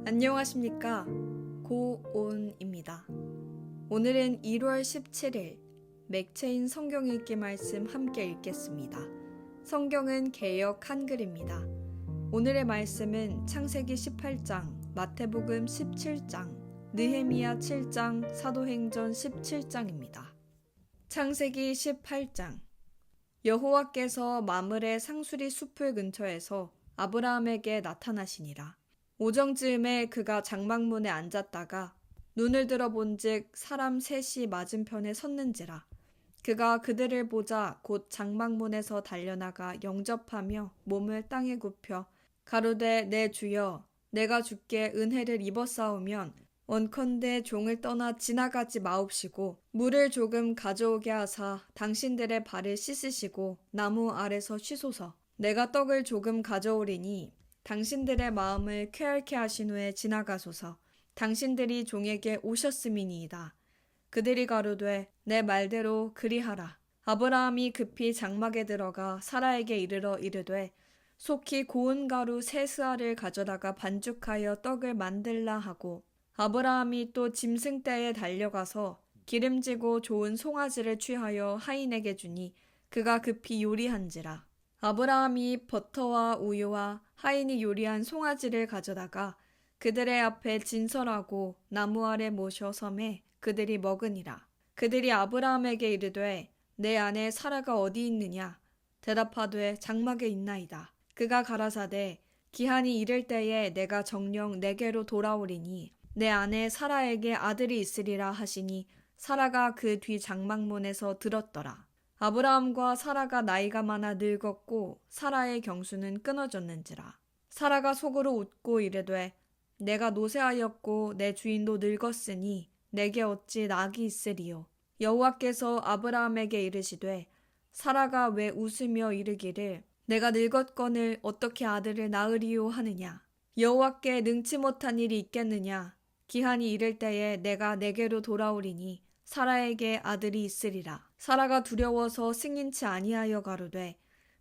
안녕하십니까. 고온입니다. 오늘은 1월 17일 맥체인 성경 읽기 말씀 함께 읽겠습니다. 성경은 개역 한글입니다. 오늘의 말씀은 창세기 18장, 마태복음 17장, 느헤미야 7장, 사도행전 17장입니다. 창세기 18장. 여호와께서 마므레 상수리 숲을 근처에서 아브라함에게 나타나시니라. 오정쯤에 그가 장막문에 앉았다가 눈을 들어본즉 사람 셋이 맞은편에 섰는지라. 그가 그들을 보자 곧 장막문에서 달려나가 영접하며 몸을 땅에 굽혀 가로되 내 주여 내가 주께 은혜를 입었사오면 원컨대 종을 떠나 지나가지 마옵시고 물을 조금 가져오게 하사 당신들의 발을 씻으시고 나무 아래서 쉬소서. 내가 떡을 조금 가져오리니 당신들의 마음을 쾌활케 하신 후에 지나가소서. 당신들이 종에게 오셨음이니이다. 그들이 가로되 내 말대로 그리하라. 아브라함이 급히 장막에 들어가 사라에게 이르러 이르되 속히 고운 가루 세 스아를 가져다가 반죽하여 떡을 만들라 하고 아브라함이 또 짐승떼에 달려가서 기름지고 좋은 송아지를 취하여 하인에게 주니 그가 급히 요리한지라. 아브라함이 버터와 우유와 하인이 요리한 송아지를 가져다가 그들의 앞에 진설하고 나무 아래 모셔 섬에 그들이 먹으니라. 그들이 아브라함에게 이르되 내 아내 사라가 어디 있느냐? 대답하되 장막에 있나이다. 그가 가라사대 기한이 이를 때에 내가 정녕 내게로 돌아오리니 내 아내 사라에게 아들이 있으리라 하시니 사라가 그 뒤 장막문에서 들었더라. 아브라함과 사라가 나이가 많아 늙었고 사라의 경수는 끊어졌는지라. 사라가 속으로 웃고 이르되 내가 노쇠하였고 내 주인도 늙었으니 내게 어찌 낙이 있으리요. 여호와께서 아브라함에게 이르시되 사라가 왜 웃으며 이르기를 내가 늙었거늘 어떻게 아들을 낳으리요 하느냐. 여호와께 능치 못한 일이 있겠느냐. 기한이 이를 때에 내가 내게로 돌아오리니 사라에게 아들이 있으리라. 사라가 두려워서 승인치 아니하여 가로되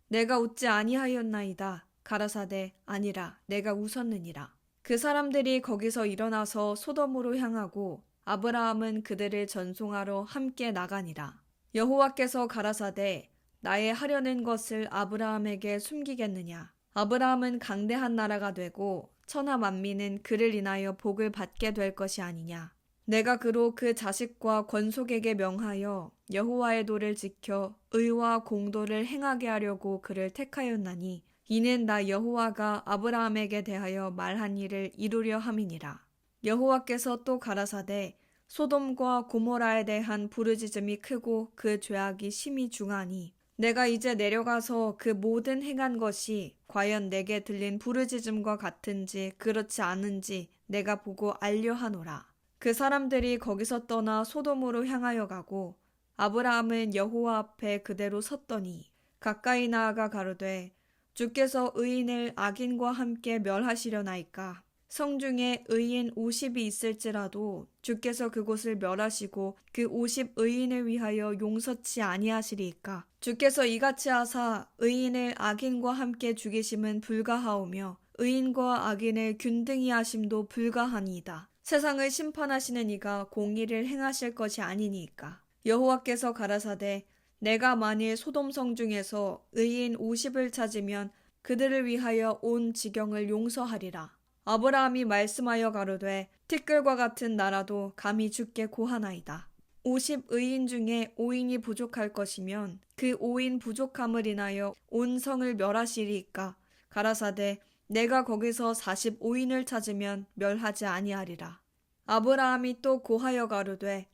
내가 웃지 아니하였나이다. 가라사대 아니라 내가 웃었느니라. 그 사람들이 거기서 일어나서 소돔으로 향하고 아브라함은 그들을 전송하러 함께 나가니라. 여호와께서 가라사대 나의 하려는 것을 아브라함에게 숨기겠느냐. 아브라함은 강대한 나라가 되고 천하 만민은 그를 인하여 복을 받게 될 것이 아니냐. 내가 그로 그 자식과 권속에게 명하여 여호와의 도를 지켜 의와 공도를 행하게 하려고 그를 택하였나니 이는 나 여호와가 아브라함에게 대하여 말한 일을 이루려 함이니라. 여호와께서 또 가라사대 소돔과 고모라에 대한 부르짖음이 크고 그 죄악이 심히 중하니 내가 이제 내려가서 그 모든 행한 것이 과연 내게 들린 부르짖음과 같은지 그렇지 않은지 내가 보고 알려 하노라. 그 사람들이 거기서 떠나 소돔으로 향하여 가고 아브라함은 여호와 앞에 그대로 섰더니 가까이 나아가 가로되 주께서 의인을 악인과 함께 멸하시려나이까. 성중에 의인 50이 있을지라도 주께서 그곳을 멸하시고 그 50 의인을 위하여 용서치 아니하시리이까. 주께서 이같이 하사 의인을 악인과 함께 죽이심은 불가하오며 의인과 악인을 균등히 하심도 불가하니이다. 세상을 심판하시는 이가 공의를 행하실 것이 아니니까. 여호와께서 가라사대 내가 만일 소돔 성 중에서 의인 50을 찾으면 그들을 위하여 온 지경을 용서하리라. 아브라함이 말씀하여 가로되 티끌과 같은 나라도 감히 주께 고하나이다. 50 의인 중에 5인이 부족할 것이면 그 5인 부족함을 인하여 온 성을 멸하시리이까. 가라사대 내가 거기서 45인을 찾으면 멸하지 아니하리라. 아브라함이 또 고하여 가로되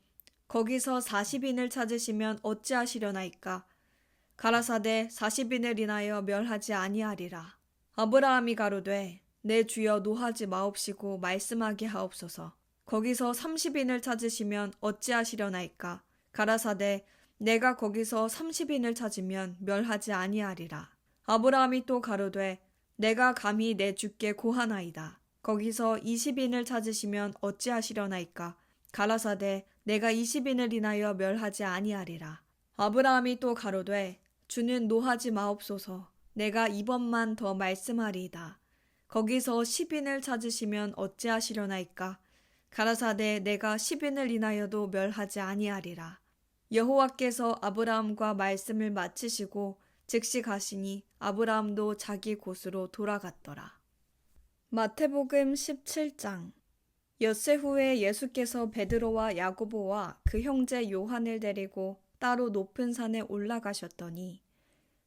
거기서 40인을 찾으시면 어찌하시려나이까. 가라사대 40인을 인하여 멸하지 아니하리라. 아브라함이 가로되 내 주여 노하지 마옵시고 말씀하게 하옵소서. 거기서 30인을 찾으시면 어찌하시려나이까. 가라사대 내가 거기서 30인을 찾으면 멸하지 아니하리라. 아브라함이 또 가로되 내가 감히 내 주께 고하나이다. 거기서 20인을 찾으시면 어찌하시려나이까. 가라사대 내가 20인을 인하여 멸하지 아니하리라. 아브라함이 또 가로되 주는 노하지 마옵소서. 내가 이번만 더 말씀하리이다. 거기서 10인을 찾으시면 어찌하시려나이까? 가라사대 내가 10인을 인하여도 멸하지 아니하리라. 여호와께서 아브라함과 말씀을 마치시고 즉시 가시니 아브라함도 자기 곳으로 돌아갔더라. 마태복음 17장. 엿새 후에 예수께서 베드로와 야고보와 그 형제 요한을 데리고 따로 높은 산에 올라가셨더니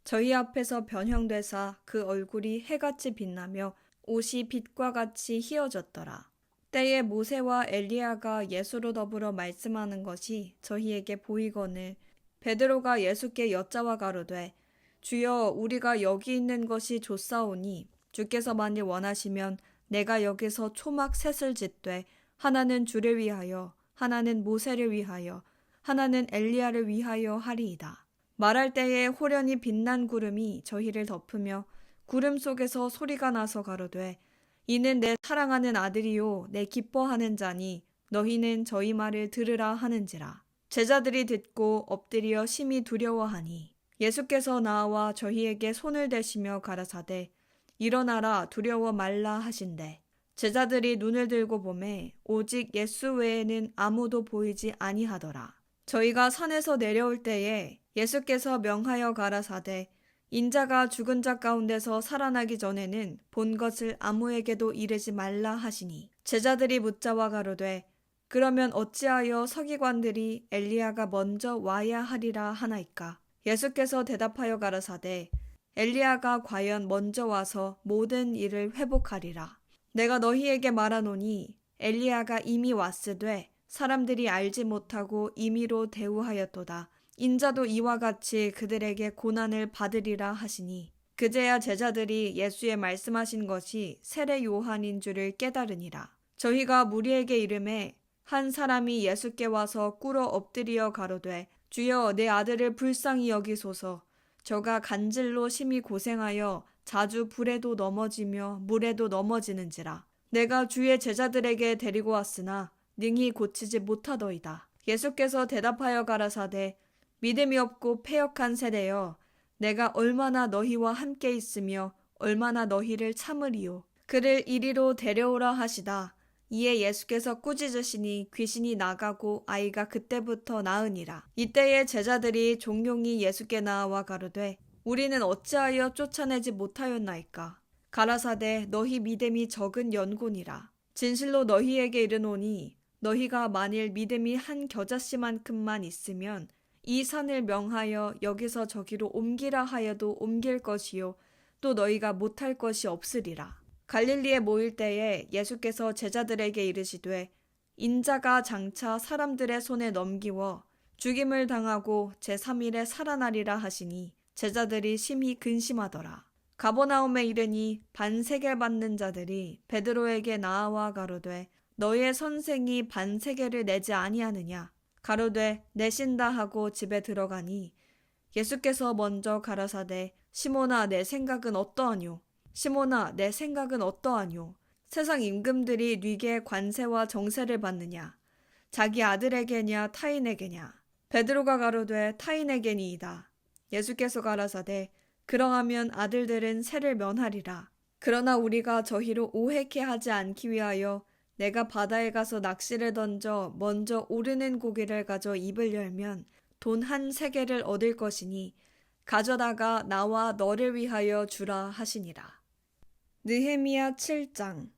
저희 앞에서 변형되사 그 얼굴이 해같이 빛나며 옷이 빛과 같이 희어졌더라. 때에 모세와 엘리야가 예수로 더불어 말씀하는 것이 저희에게 보이거늘 베드로가 예수께 여짜와 가로되 주여 우리가 여기 있는 것이 좋사오니 주께서 만일 원하시면 내가 여기서 초막 셋을 짓되 하나는 주를 위하여 하나는 모세를 위하여 하나는 엘리야를 위하여 하리이다. 말할 때에 호련히 빛난 구름이 저희를 덮으며 구름 속에서 소리가 나서 가로되 이는 내 사랑하는 아들이요 내 기뻐하는 자니 너희는 저희 말을 들으라 하는지라. 제자들이 듣고 엎드려 심히 두려워하니 예수께서 나와 저희에게 손을 대시며 가라사대 일어나라 두려워 말라 하신대. 제자들이 눈을 들고 보매 오직 예수 외에는 아무도 보이지 아니하더라. 저희가 산에서 내려올 때에 예수께서 명하여 가라사대 인자가 죽은 자 가운데서 살아나기 전에는 본 것을 아무에게도 이르지 말라 하시니 제자들이 묻자와 가로되 그러면 어찌하여 서기관들이 엘리야가 먼저 와야 하리라 하나이까? 예수께서 대답하여 가라사대 엘리야가 과연 먼저 와서 모든 일을 회복하리라. 내가 너희에게 말하노니 엘리야가 이미 왔으되 사람들이 알지 못하고 임의로 대우하였도다. 인자도 이와 같이 그들에게 고난을 받으리라 하시니 그제야 제자들이 예수의 말씀하신 것이 세례 요한인 줄을 깨달으니라. 저희가 무리에게 이르매 한 사람이 예수께 와서 꿇어 엎드리어 가로되 주여 내 아들을 불쌍히 여기소서. 저가 간질로 심히 고생하여 자주 불에도 넘어지며 물에도 넘어지는지라. 내가 주의 제자들에게 데리고 왔으나 능히 고치지 못하더이다. 예수께서 대답하여 가라사대 믿음이 없고 패역한 세대여 내가 얼마나 너희와 함께 있으며 얼마나 너희를 참으리요. 그를 이리로 데려오라 하시다. 이에 예수께서 꾸짖으시니 귀신이 나가고 아이가 그때부터 나으니라. 이때에 제자들이 종용이 예수께 나와 가로되 우리는 어찌하여 쫓아내지 못하였나이까? 가라사대 너희 믿음이 적은 연고니라. 진실로 너희에게 이르노니 너희가 만일 믿음이 한 겨자씨만큼만 있으면 이 산을 명하여 여기서 저기로 옮기라 하여도 옮길 것이요 또 너희가 못할 것이 없으리라. 갈릴리에 모일 때에 예수께서 제자들에게 이르시되 인자가 장차 사람들의 손에 넘기워 죽임을 당하고 제3일에 살아나리라 하시니 제자들이 심히 근심하더라. 가버나움에 이르니 반세겔 받는 자들이 베드로에게 나아와 가로되 너의 선생이 반세겔을 내지 아니하느냐? 가로되 내신다 하고 집에 들어가니 예수께서 먼저 가라사대 시몬아 내 생각은 어떠하뇨? 시몬아 내 생각은 어떠하뇨? 세상 임금들이 네게 관세와 정세를 받느냐? 자기 아들에게냐 타인에게냐? 베드로가 가로되 타인에게니이다. 예수께서 가라사대 그러하면 아들들은 세를 면하리라. 그러나 우리가 저희로 오해케 하지 않기 위하여 내가 바다에 가서 낚시를 던져 먼저 오르는 고기를 가져 입을 열면 돈 한 세겔을 얻을 것이니 가져다가 나와 너를 위하여 주라 하시니라. 느헤미야 7장.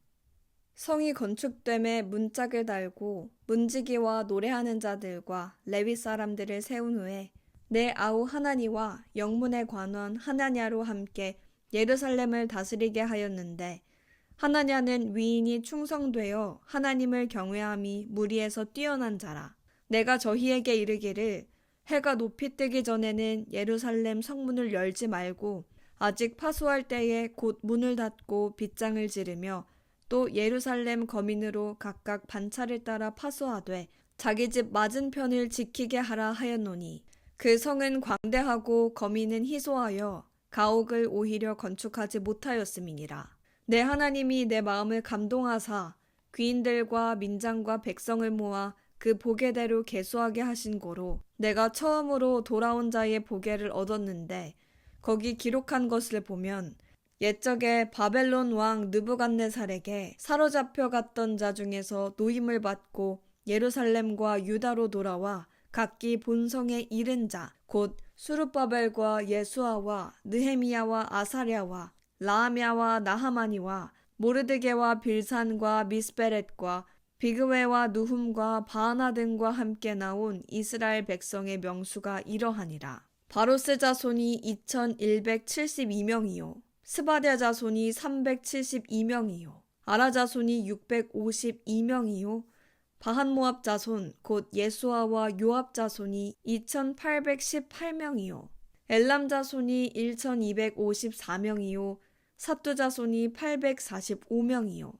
성이 건축됨에 문짝을 달고 문지기와 노래하는 자들과 레위 사람들을 세운 후에 내 아우 하나니와 영문의 관원 하나냐로 함께 예루살렘을 다스리게 하였는데 하나냐는 위인이 충성되어 하나님을 경외함이 무리에서 뛰어난 자라. 내가 저희에게 이르기를 해가 높이 뜨기 전에는 예루살렘 성문을 열지 말고 아직 파수할 때에 곧 문을 닫고 빗장을 지르며 또 예루살렘 거민으로 각각 반차를 따라 파수하되 자기 집 맞은편을 지키게 하라 하였노니 그 성은 광대하고 거민은 희소하여 가옥을 오히려 건축하지 못하였음이니라. 내 하나님이 내 마음을 감동하사 귀인들과 민장과 백성을 모아 그 보게대로 계수하게 하신 고로 내가 처음으로 돌아온 자의 보게를 얻었는데 거기 기록한 것을 보면 옛적에 바벨론 왕 느부갓네살에게 사로잡혀 갔던 자 중에서 노임을 받고 예루살렘과 유다로 돌아와 각기 본성에 이른 자, 곧 수룹바벨과 예수아와 느헤미야와 아사랴와 라하랴와 나하마니와 모르드게와 빌산과 미스베렛과 비그웨와 누훔과 바하나 등과 함께 나온 이스라엘 백성의 명수가 이러하니라. 바로스 자손이 2172명이요 스바랴 자손이 372명이요 아라 자손이 652명이요 바한모압 자손 곧 예수아와 요압 자손이 2818명이요 엘람 자손이 1254명이요 삿두 자손이 845명이요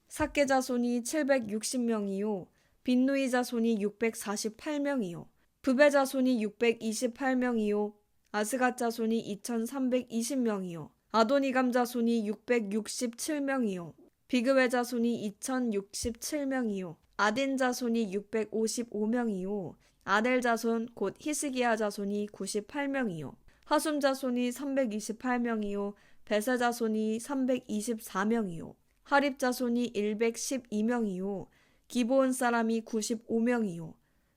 삭게 자손이 760명이요 빈누이 자손이 648명이요 부베 자손이 628명이요 아스갓 자손이 2320명이요 아도니감 자손이 667명이요 비그웨 자손이 2067명이요 아딘 자손이 655명이요 아델 자손 곧 히스기야 자손이 98명이요 하숨 자손이 328명이요 베세 자손이 324명이요 하립 자손이 112명이요 기브온 사람이 95명이요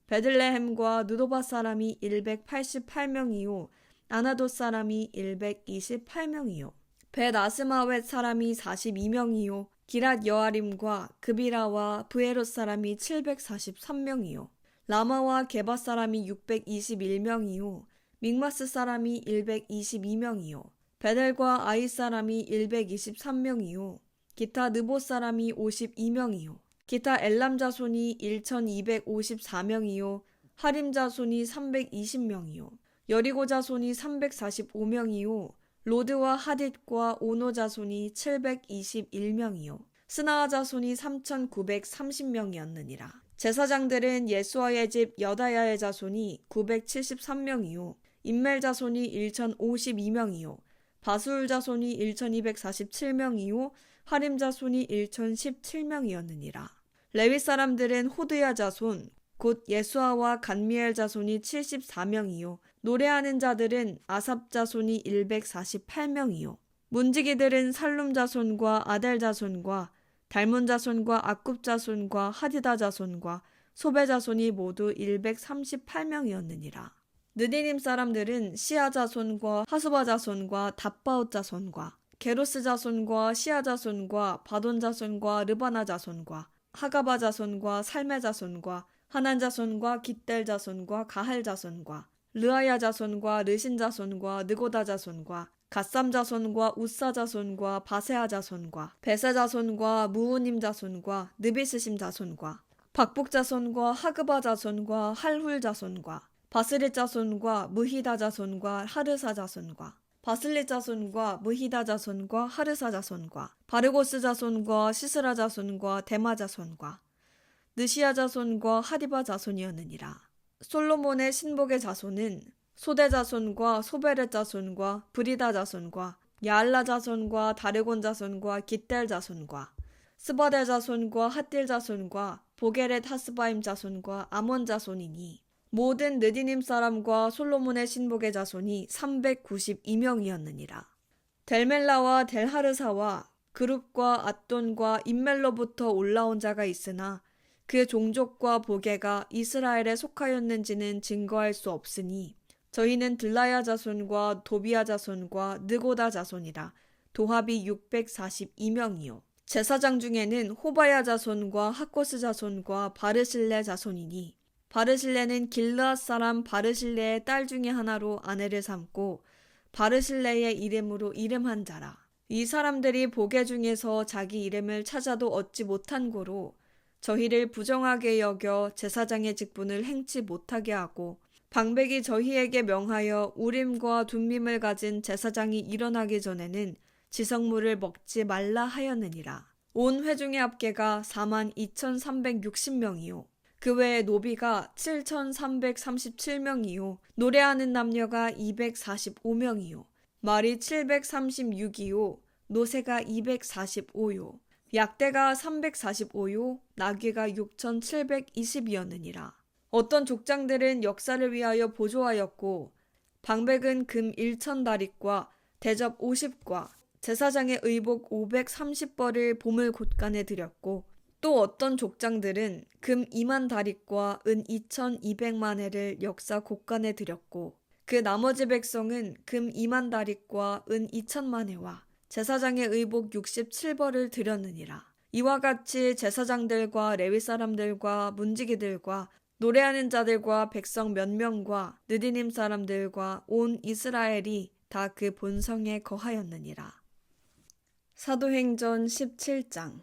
베들레헴과 느도바 사람이 188명이요 아나돗 사람이 128명이요 벳아스마웻 사람이 42명이요 기랏 여아림과 그비라와 브에롯 사람이 743명이요 라마와 게바 사람이 621명이요 믹마스 사람이 122명이요 베델과 아이 사람이 123명이요 기타 느보 사람이 52명이요 기타 엘람 자손이 1254명이요 하림 자손이 320명이요 여리고 자손이 345명이요 로드와 하딧과 오노 자손이 721명이요 스나아 자손이 3930명이었느니라. 제사장들은 예수아의 집 여다야의 자손이 973명이요 임멜 자손이 1052명이요 바수울 자손이 1247명이요 하림 자손이 1017명이었느니라. 레위 사람들은 호드야 자손 곧 예수아와 간미엘 자손이 74명이요 노래하는 자들은 아삽 자손이 148명이요 문지기들은 살룸 자손과 아델 자손과 달문 자손과 악굽 자손과 하디다 자손과 소베 자손이 모두 138명이었느니라. 느디님 사람들은 시아 자손과 하수바 자손과 답바옷 자손과 게로스 자손과 시아 자손과 바돈 자손과 르바나 자손과 하가바 자손과 살메 자손과 하난 자손과 깃델 자손과 가할 자손과 르아야 자손과 르신 자손과 느고다 자손과 갓삼 자손과 우사 자손과 바세아 자손과 베세 자손과 무우님 자손과 느비스심 자손과 박복 자손과 하그바 자손과 할훌 자손과 바스릿 자손과 무히다 자손과 하르사 자손과 바슬릿 자손과 무히다 자손과 하르사 자손과 바르고스 자손과 시스라 자손과 데마 자손과 느시아 자손과 하디바 자손이었느니라. 솔로몬의 신복의 자손은 소대 자손과 소베렛 자손과 브리다 자손과 야알라 자손과 다르곤 자손과 깃델 자손과 스바델 자손과 핫딜 자손과 보게렛 하스바임 자손과 아몬 자손이니 모든 느디님 사람과 솔로몬의 신복의 자손이 392명이었느니라. 델멜라와 델하르사와 그룹과 앗돈과 임멜로부터 올라온 자가 있으나 그 종족과 보게가 이스라엘에 속하였는지는 증거할 수 없으니 저희는 들라야 자손과 도비야 자손과 느고다 자손이라. 도합이 642명이요 제사장 중에는 호바야 자손과 하코스 자손과 바르실레 자손이니 바르실레는 길르앗 사람 바르실레의 딸 중에 하나로 아내를 삼고 바르실레의 이름으로 이름한 자라. 이 사람들이 보게 중에서 자기 이름을 찾아도 얻지 못한 고로 저희를 부정하게 여겨 제사장의 직분을 행치 못하게 하고 방백이 저희에게 명하여 우림과 둠밈을 가진 제사장이 일어나기 전에는 지성물을 먹지 말라 하였느니라. 온 회중의 합계가 42,360명이요 그 외에 노비가 7,337명이요 노래하는 남녀가 245명이요 말이 736이요 노새가 245요 약대가 345요 나귀가 6,720이었느니라. 어떤 족장들은 역사를 위하여 보조하였고 방백은 금 1,000다릿과 대접 50과 제사장의 의복 530벌을 보물 곳간에 드렸고 또 어떤 족장들은 금 2만 다릿과 은 2200만 해를 역사 곳간에 드렸고 그 나머지 백성은 금 2만 다릿과 은 2000만 해와 제사장의 의복 67벌을 드렸느니라. 이와 같이 제사장들과 레위 사람들과 문지기들과 노래하는 자들과 백성 몇 명과 느디님 사람들과 온 이스라엘이 다 그 본성에 거하였느니라. 사도행전 17장.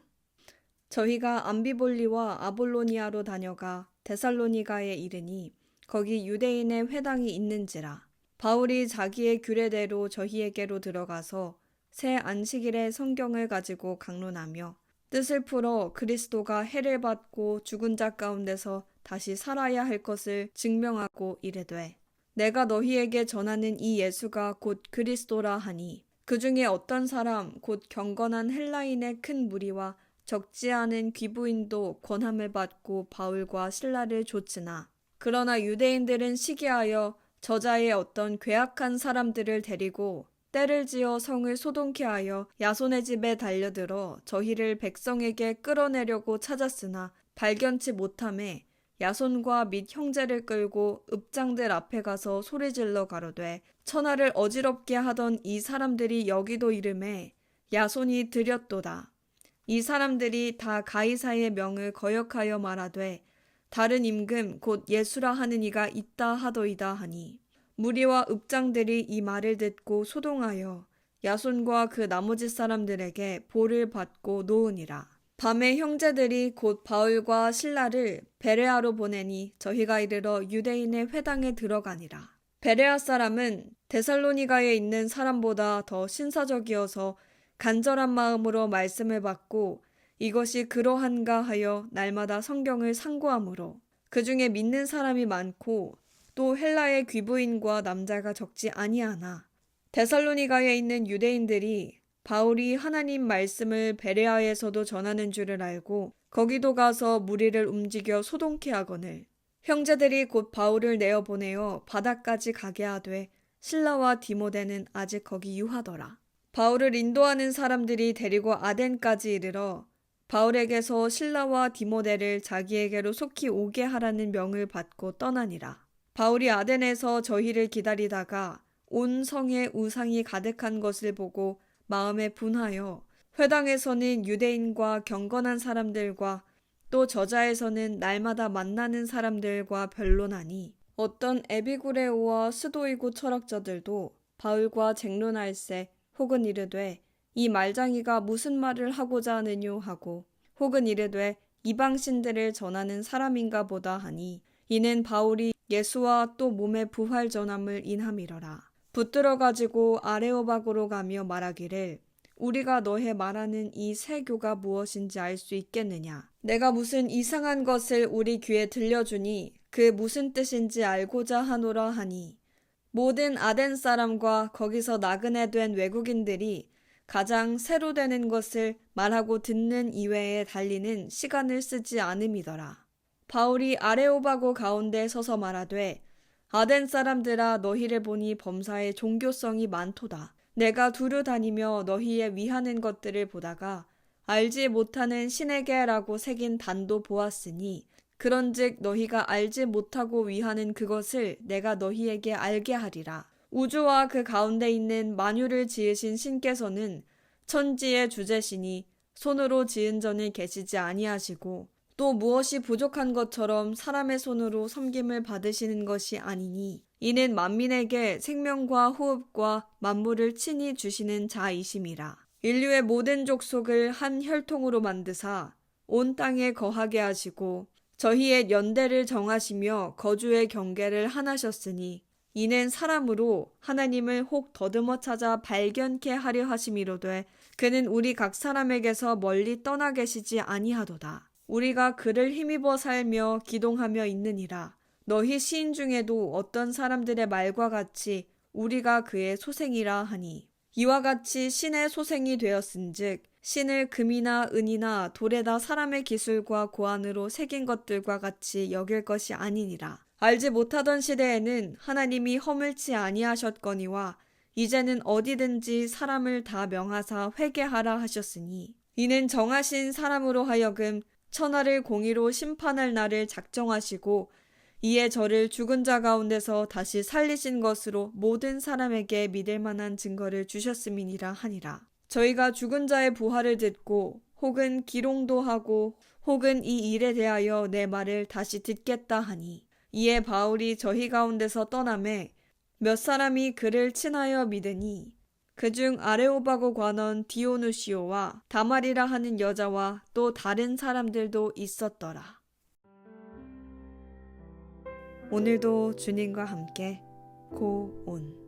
저희가 암비볼리와 아볼로니아로 다녀가 데살로니가에 이르니 거기 유대인의 회당이 있는지라. 바울이 자기의 규례대로 저희에게로 들어가서 새 안식일에 성경을 가지고 강론하며 뜻을 풀어 그리스도가 해를 받고 죽은 자 가운데서 다시 살아야 할 것을 증명하고 이르되 내가 너희에게 전하는 이 예수가 곧 그리스도라 하니 그 중에 어떤 사람 곧 경건한 헬라인의 큰 무리와 적지 않은 귀부인도 권함을 받고 바울과 실라를 좇으나 그러나 유대인들은 시기하여 저자의 어떤 괴악한 사람들을 데리고 때를 지어 성을 소동케 하여 야손의 집에 달려들어 저희를 백성에게 끌어내려고 찾았으나 발견치 못하매 야손과 및 형제를 끌고 읍장들 앞에 가서 소리질러 가로되 천하를 어지럽게 하던 이 사람들이 여기도 이르매 야손이 들였도다. 이 사람들이 다 가이사의 명을 거역하여 말하되 다른 임금 곧 예수라 하는 이가 있다 하더이다 하니 무리와 읍장들이 이 말을 듣고 소동하여 야손과 그 나머지 사람들에게 볼을 받고 놓으니라. 밤에 형제들이 곧 바울과 실라를 베레아로 보내니 저희가 이르러 유대인의 회당에 들어가니라. 베레아 사람은 데살로니가에 있는 사람보다 더 신사적이어서 간절한 마음으로 말씀을 받고 이것이 그러한가 하여 날마다 성경을 상고하므로 그 중에 믿는 사람이 많고 또 헬라의 귀부인과 남자가 적지 아니하나 데살로니가에 있는 유대인들이 바울이 하나님 말씀을 베레아에서도 전하는 줄을 알고 거기도 가서 무리를 움직여 소동케 하거늘 형제들이 곧 바울을 내어보내어 바다까지 가게 하되 실라와 디모데는 아직 거기 유하더라. 바울을 인도하는 사람들이 데리고 아덴까지 이르러 바울에게서 실라와 디모데를 자기에게로 속히 오게 하라는 명을 받고 떠나니라. 바울이 아덴에서 저희를 기다리다가 온 성에 우상이 가득한 것을 보고 마음에 분하여 회당에서는 유대인과 경건한 사람들과 또 저자에서는 날마다 만나는 사람들과 변론하니 어떤 에비구레오와 스도이고 철학자들도 바울과 쟁론할세 혹은 이르되 이 말장이가 무슨 말을 하고자 하느뇨 하고 혹은 이르되 이방신들을 전하는 사람인가 보다 하니 이는 바울이 예수와 또 몸의 부활 전함을 인함이러라. 붙들어 가지고 아레오바고로 가며 말하기를 우리가 너의 말하는 이 새 교가 무엇인지 알 수 있겠느냐. 내가 무슨 이상한 것을 우리 귀에 들려주니 그 무슨 뜻인지 알고자 하노라 하니 모든 아덴 사람과 거기서 나그네 된 외국인들이 가장 새로 되는 것을 말하고 듣는 이외에 달리는 시간을 쓰지 않음이더라. 바울이 아레오바고 가운데 서서 말하되 아덴 사람들아 너희를 보니 범사에 종교성이 많도다. 내가 두루 다니며 너희의 위하는 것들을 보다가 알지 못하는 신에게라고 새긴 단도 보았으니 그런즉 너희가 알지 못하고 위하는 그것을 내가 너희에게 알게 하리라. 우주와 그 가운데 있는 만유를 지으신 신께서는 천지의 주제시니 손으로 지은 전이 계시지 아니하시고 또 무엇이 부족한 것처럼 사람의 손으로 섬김을 받으시는 것이 아니니 이는 만민에게 생명과 호흡과 만물을 친히 주시는 자이심이라. 인류의 모든 족속을 한 혈통으로 만드사 온 땅에 거하게 하시고 저희의 연대를 정하시며 거주의 경계를 하나셨으니 이는 사람으로 하나님을 혹 더듬어 찾아 발견케 하려 하심이로되 그는 우리 각 사람에게서 멀리 떠나 계시지 아니하도다. 우리가 그를 힘입어 살며 기동하며 있느니라. 너희 시인 중에도 어떤 사람들의 말과 같이 우리가 그의 소생이라 하니 이와 같이 신의 소생이 되었은즉 신을 금이나 은이나 돌에다 사람의 기술과 고안으로 새긴 것들과 같이 여길 것이 아니니라. 알지 못하던 시대에는 하나님이 허물치 아니하셨거니와 이제는 어디든지 사람을 다 명하사 회개하라 하셨으니 이는 정하신 사람으로 하여금 천하를 공의로 심판할 날을 작정하시고 이에 저를 죽은 자 가운데서 다시 살리신 것으로 모든 사람에게 믿을 만한 증거를 주셨음이니라 하니라. 저희가 죽은 자의 부활을 듣고 혹은 기롱도 하고 혹은 이 일에 대하여 내 말을 다시 듣겠다 하니 이에 바울이 저희 가운데서 떠나매 몇 사람이 그를 친하여 믿으니 그중 아레오바고 관원 디오누시오와 다말이라 하는 여자와 또 다른 사람들도 있었더라. 오늘도 주님과 함께 고온.